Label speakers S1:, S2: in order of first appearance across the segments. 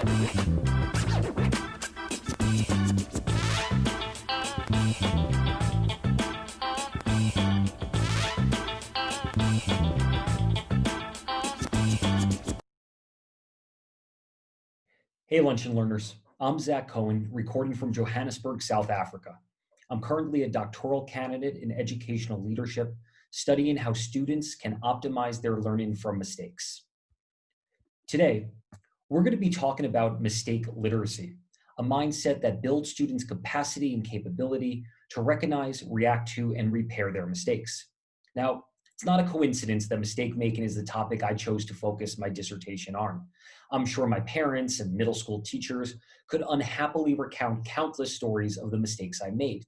S1: Hey, Luncheon Learners. I'm Zak Cohen, recording from Johannesburg, South Africa. I'm currently a doctoral candidate in educational leadership, studying how students can optimize their learning from mistakes. Today, we're going to be talking about mistake literacy, a mindset that builds students' capacity and capability to recognize, react to, and repair their mistakes. Now, it's not a coincidence that mistake making is the topic I chose to focus my dissertation on. I'm sure my parents and middle school teachers could unhappily recount countless stories of the mistakes I made.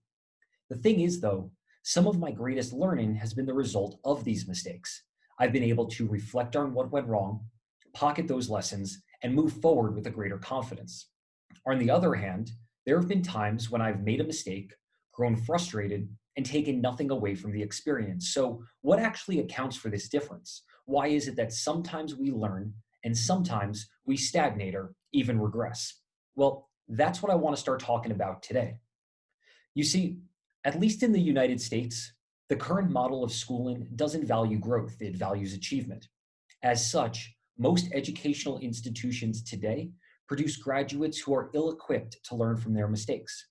S1: The thing is, though, some of my greatest learning has been the result of these mistakes. I've been able to reflect on what went wrong, pocket those lessons, and move forward with a greater confidence. On the other hand, there have been times when I've made a mistake, grown frustrated, and taken nothing away from the experience. So, what actually accounts for this difference? Why is it that sometimes we learn and sometimes we stagnate or even regress? Well, that's what I want to start talking about today. You see, at least in the United States, the current model of schooling doesn't value growth, it values achievement. As such, most educational institutions today produce graduates who are ill equipped to learn from their mistakes.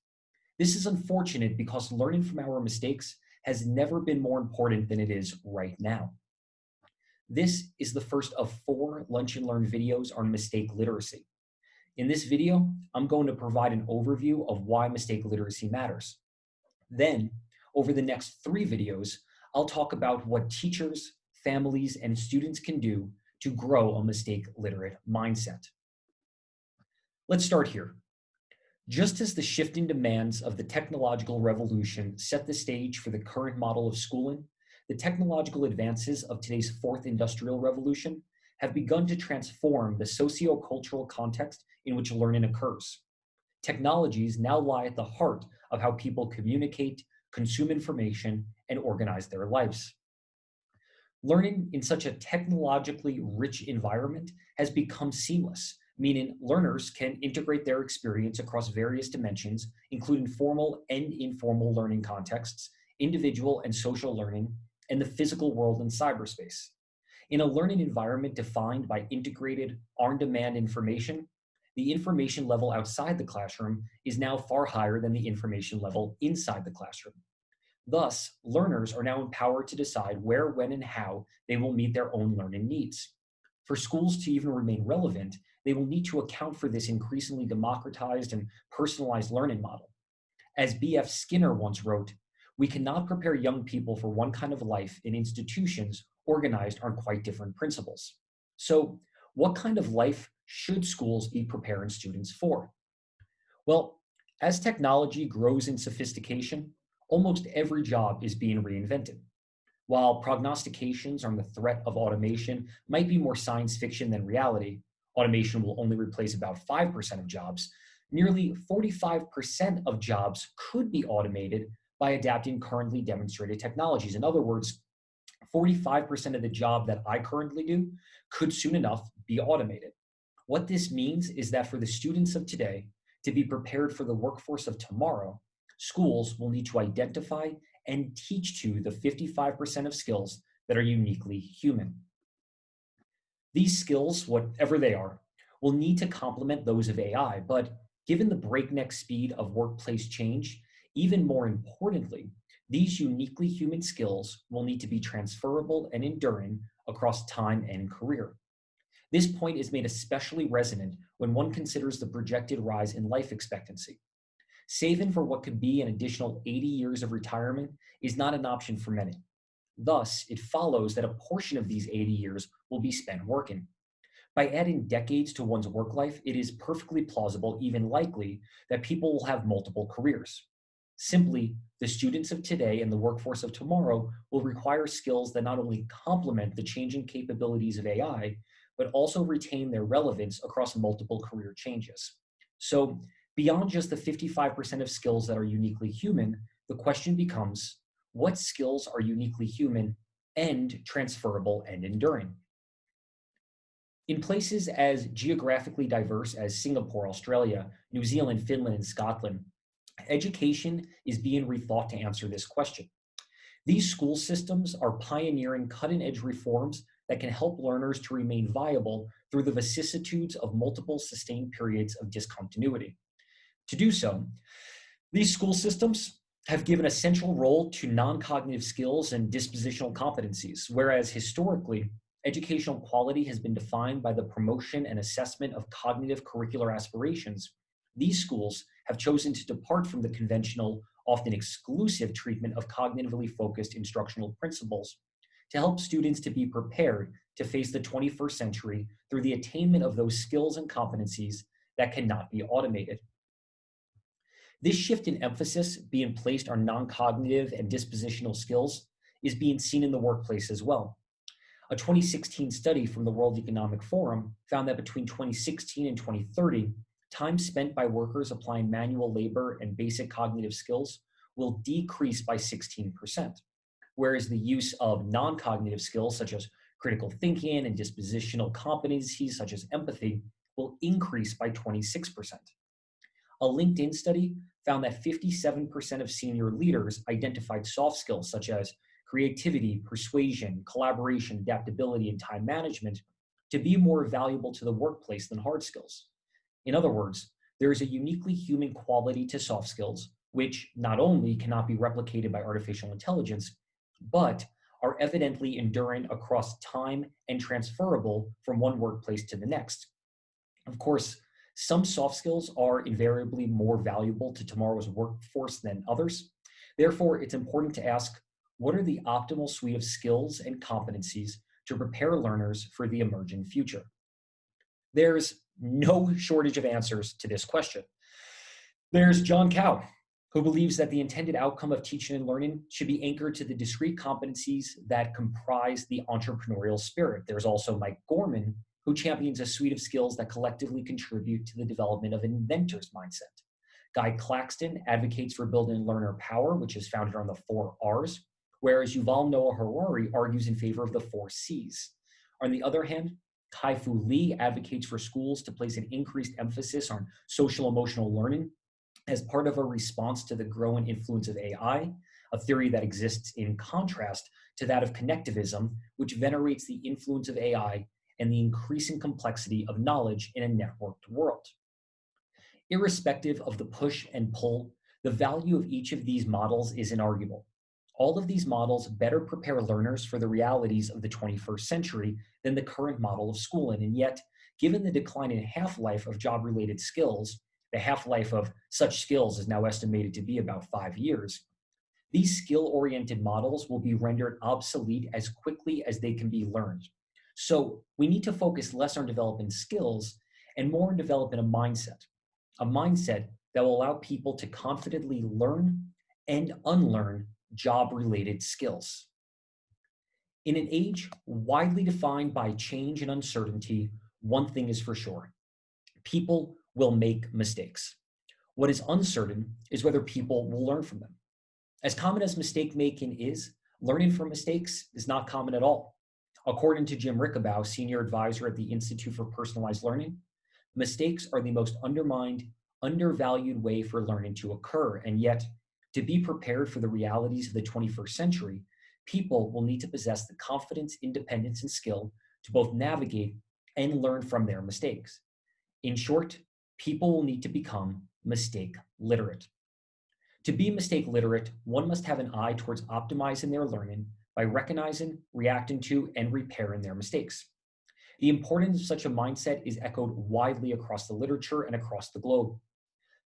S1: This is unfortunate because learning from our mistakes has never been more important than it is right now. This is the first of 4 Lunch and Learn videos on mistake literacy. In this video, I'm going to provide an overview of why mistake literacy matters. Then, over the next 3 videos, I'll talk about what teachers, families, and students can do to grow a mistake literate mindset. Let's start here. Just as the shifting demands of the technological revolution set the stage for the current model of schooling, the technological advances of today's 4th industrial revolution have begun to transform the socio-cultural context in which learning occurs. Technologies now lie at the heart of how people communicate, consume information, and organize their lives. Learning in such a technologically rich environment has become seamless, meaning learners can integrate their experience across various dimensions, including formal and informal learning contexts, individual and social learning, and the physical world and cyberspace. In a learning environment defined by integrated, on-demand information, the information level outside the classroom is now far higher than the information level inside the classroom. Thus, learners are now empowered to decide where, when, and how they will meet their own learning needs. For schools to even remain relevant, they will need to account for this increasingly democratized and personalized learning model. As B.F. Skinner once wrote, "We cannot prepare young people for one kind of life in institutions organized on quite different principles." So, what kind of life should schools be preparing students for? Well, as technology grows in sophistication, almost every job is being reinvented. While prognostications on the threat of automation might be more science fiction than reality, automation will only replace about 5% of jobs, nearly 45% of jobs could be automated by adapting currently demonstrated technologies. In other words, 45% of the job that I currently do could soon enough be automated. What this means is that for the students of today to be prepared for the workforce of tomorrow, schools will need to identify and teach to the 55% of skills that are uniquely human. These skills, whatever they are, will need to complement those of AI, but given the breakneck speed of workplace change, even more importantly, these uniquely human skills will need to be transferable and enduring across time and career. This point is made especially resonant when one considers the projected rise in life expectancy. Saving for what could be an additional 80 years of retirement is not an option for many. Thus, it follows that a portion of these 80 years will be spent working. By adding decades to one's work life, it is perfectly plausible, even likely, that people will have multiple careers. Simply, the students of today and the workforce of tomorrow will require skills that not only complement the changing capabilities of AI, but also retain their relevance across multiple career changes. So, beyond just the 55% of skills that are uniquely human, the question becomes, what skills are uniquely human and transferable and enduring? In places as geographically diverse as Singapore, Australia, New Zealand, Finland, and Scotland, education is being rethought to answer this question. These school systems are pioneering cutting edge reforms that can help learners to remain viable through the vicissitudes of multiple sustained periods of discontinuity. To do so, these school systems have given a central role to non cognitive skills and dispositional competencies, whereas historically, educational quality has been defined by the promotion and assessment of cognitive curricular aspirations. These schools have chosen to depart from the conventional, often exclusive treatment of cognitively focused instructional principles to help students to be prepared to face the 21st century through the attainment of those skills and competencies that cannot be automated. This shift in emphasis being placed on non-cognitive and dispositional skills is being seen in the workplace as well. A 2016 study from the World Economic Forum found that between 2016 and 2030, time spent by workers applying manual labor and basic cognitive skills will decrease by 16%, whereas the use of non-cognitive skills such as critical thinking and dispositional competencies such as empathy will increase by 26%. A LinkedIn study found that 57% of senior leaders identified soft skills such as creativity, persuasion, collaboration, adaptability, and time management to be more valuable to the workplace than hard skills. In other words, there is a uniquely human quality to soft skills, which not only cannot be replicated by artificial intelligence, but are evidently enduring across time and transferable from one workplace to the next. Of course, some soft skills are invariably more valuable to tomorrow's workforce than others. Therefore, it's important to ask, what are the optimal suite of skills and competencies to prepare learners for the emerging future? There's no shortage of answers to this question. There's John Cow, who believes that the intended outcome of teaching and learning should be anchored to the discrete competencies that comprise the entrepreneurial spirit. There's also Mike Gorman, who champions a suite of skills that collectively contribute to the development of an inventor's mindset. Guy Claxton advocates for building learner power, which is founded on the 4 R's, whereas Yuval Noah Harari argues in favor of the 4 C's. On the other hand, Kai-Fu Lee advocates for schools to place an increased emphasis on social emotional learning as part of a response to the growing influence of AI, a theory that exists in contrast to that of connectivism, which venerates the influence of AI and the increasing complexity of knowledge in a networked world. Irrespective of the push and pull, the value of each of these models is inarguable. All of these models better prepare learners for the realities of the 21st century than the current model of schooling, and yet, given the declining half-life of job-related skills, the half-life of such skills is now estimated to be about 5 years, these skill-oriented models will be rendered obsolete as quickly as they can be learned. So we need to focus less on developing skills and more on developing a mindset that will allow people to confidently learn and unlearn job-related skills. In an age widely defined by change and uncertainty, one thing is for sure: people will make mistakes. What is uncertain is whether people will learn from them. As common as mistake making is, learning from mistakes is not common at all. According to Jim Rickabow, senior advisor at the Institute for Personalized Learning, mistakes are the most undermined, undervalued way for learning to occur. And yet, to be prepared for the realities of the 21st century, people will need to possess the confidence, independence, and skill to both navigate and learn from their mistakes. In short, people will need to become mistake literate. To be mistake literate, one must have an eye towards optimizing their learning by recognizing, reacting to, and repairing their mistakes. The importance of such a mindset is echoed widely across the literature and across the globe.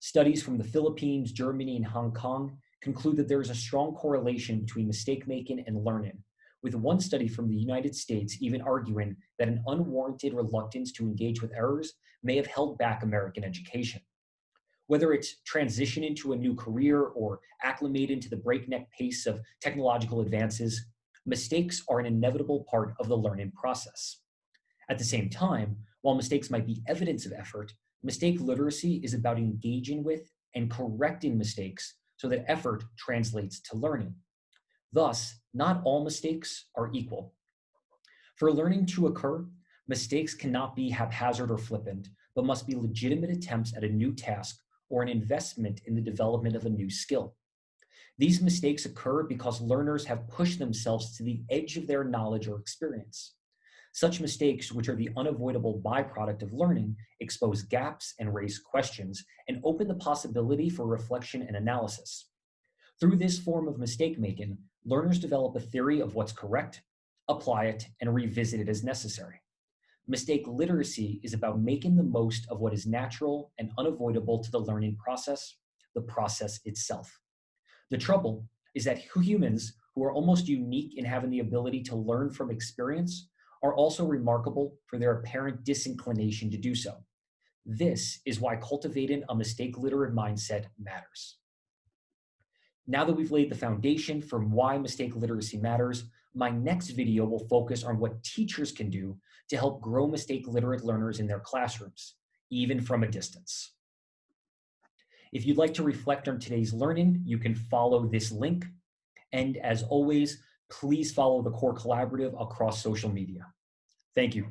S1: Studies from the Philippines, Germany, and Hong Kong conclude that there is a strong correlation between mistake making and learning, with one study from the United States even arguing that an unwarranted reluctance to engage with errors may have held back American education. Whether it's transitioning to a new career or acclimating to the breakneck pace of technological advances, mistakes are an inevitable part of the learning process. At the same time, while mistakes might be evidence of effort, mistake literacy is about engaging with and correcting mistakes so that effort translates to learning. Thus, not all mistakes are equal. For learning to occur, Mistakes cannot be haphazard or flippant, but must be legitimate attempts at a new task or an investment in the development of a new skill. These mistakes occur because learners have pushed themselves to the edge of their knowledge or experience. Such mistakes, which are the unavoidable byproduct of learning, expose gaps and raise questions and open the possibility for reflection and analysis. Through this form of mistake making, learners develop a theory of what's correct, apply it, and revisit it as necessary. Mistake literacy is about making the most of what is natural and unavoidable to the learning process, the process itself. The trouble is that humans, who are almost unique in having the ability to learn from experience, are also remarkable for their apparent disinclination to do so. This is why cultivating a mistake literate mindset matters. Now that we've laid the foundation for why mistake literacy matters, my next video will focus on what teachers can do to help grow mistake literate learners in their classrooms, even from a distance. If you'd like to reflect on today's learning, you can follow this link. And as always, please follow the Core Collaborative across social media. Thank you.